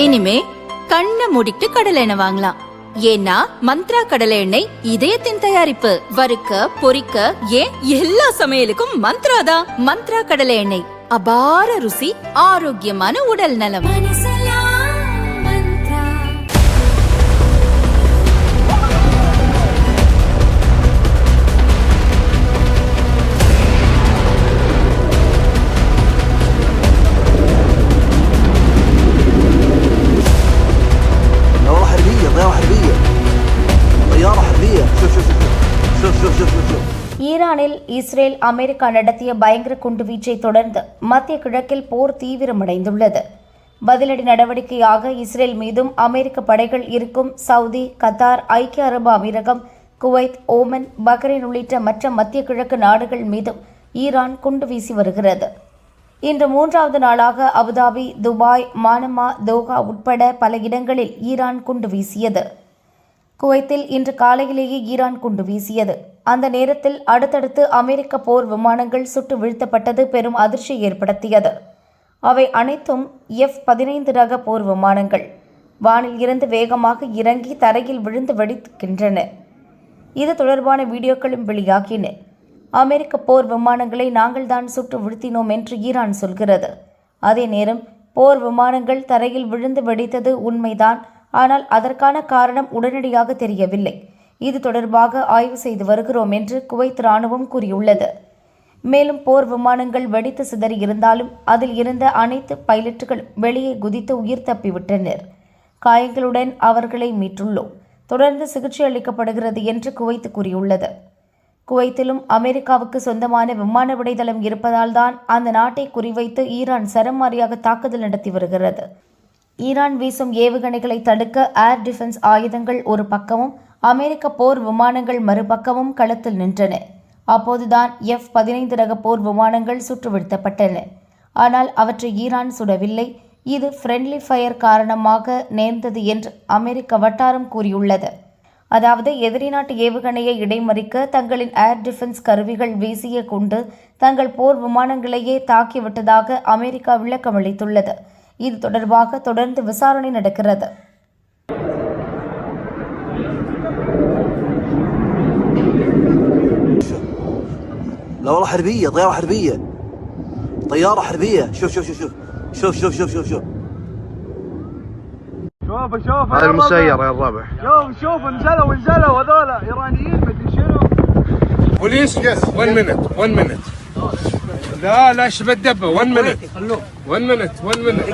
இனிமே கண்ணை மூடிட்டு கடலை எண்ணெய் வாங்கலாம். ஏன்னா மந்த்ரா கடலை எண்ணெய் இதயத்தின் தயாரிப்பு. வறுக்க பொரிக்க ஏன் எல்லா சமையலுக்கும் மந்த்ரா தான். மந்த்ரா கடலை எண்ணெய், அபார ருசி, ஆரோக்கியமான உடல் நலம். ஈரானில் இஸ்ரேல் அமெரிக்கா நடத்திய பயங்கர குண்டுவீச்சை தொடர்ந்து மத்திய கிழக்கில் போர் தீவிரமடைந்துள்ளது. பதிலடி நடவடிக்கையாக இஸ்ரேல் மீதும் அமெரிக்க படைகள் இருக்கும் சவுதி, கத்தார், ஐக்கிய அரபு அமீரகம், குவைத், ஓமன், பஹ்ரைன் உள்ளிட்ட மற்ற மத்திய கிழக்கு நாடுகள் மீதும் ஈரான் குண்டு வீசி வருகிறது. இன்று 3வது நாளாக அபுதாபி, துபாய், மானமா, தோஹா உட்பட பல இடங்களில் ஈரான் குண்டு வீசியது. குவைத்தில் இன்று காலையிலேயே ஈரான் குண்டு வீசியது. அந்த நேரத்தில் அடுத்தடுத்து அமெரிக்க போர் விமானங்கள் சுட்டு வீழ்த்தப்பட்டது பெரும் அதிர்ச்சி ஏற்படுத்தியது. அவை அனைத்தும் F-15 ரக போர் விமானங்கள். வானில் இருந்து வேகமாக இறங்கி தரையில் விழுந்து வெடிக்கின்றன. இது தொடர்பான வீடியோக்களும் வெளியாகின. அமெரிக்க போர் விமானங்களை நாங்கள் தான் சுட்டு வீழ்த்தினோம் என்று ஈரான் சொல்கிறது. அதே நேரம் போர் விமானங்கள் தரையில் விழுந்து வெடித்தது உண்மைதான். ஆனால் அதற்கான காரணம் உடனடியாக தெரியவில்லை. இது தொடர்பாக ஆய்வு செய்து வருகிறோம் என்று குவைத் ராணுவம் கூறியுள்ளது. மேலும் போர் விமானங்கள் வெடித்து சிதறி இருந்தாலும் அதில் இருந்த அனைத்து பைலட்டுகளும் வெளியே குதித்து உயிர் தப்பிவிட்டனர். காயங்களுடன் அவர்களை மீட்டுள்ளோம். தொடர்ந்து சிகிச்சை அளிக்கப்படுகிறது என்று குவைத் கூறியுள்ளது. குவைத்திலும் அமெரிக்காவுக்கு சொந்தமான விமான விடைதளம் இருப்பதால் தான் அந்த நாட்டை குறிவைத்து ஈரான் சரமாரியாக தாக்குதல் நடத்தி வருகிறது. ஈரான் வீசும் ஏவுகணைகளை தடுக்க ஏர் டிஃபென்ஸ் ஆயுதங்கள் ஒரு பக்கமும் அமெரிக்க போர் விமானங்கள் மறுபக்கமும் களத்தில் நின்றன. அப்போதுதான் F-15 ரக போர் விமானங்கள் சுட்டு வீழ்த்தப்பட்டன. ஆனால் அவற்றை ஈரான் சுடவில்லை. இது ஃப்ரெண்ட்லி ஃபயர் காரணமாக நேர்ந்தது என்று அமெரிக்க வட்டாரம் கூறியுள்ளது. அதாவது எதிரி நாட்டு ஏவுகணையை இடைமறிக்க தங்களின் ஏர் டிஃபென்ஸ் கருவிகள் வீசிய குண்டு தங்கள் போர் விமானங்களையே தாக்கிவிட்டதாக அமெரிக்கா விளக்கமளித்துள்ளது. இது தொடர்பாக தொடர்ந்து விசாரணை நடக்கிறது. لا والله حربية، طيارة حربية، طيارة حربية. شوف شوف شوف شوف شوف شوف شوف شوف شوف شوف هذا المسير يا الربع. شوف نزلوا هذول ايرانيين مدري شنو. بوليس 1 minute لا ايش بدبه 1 minute 1 minute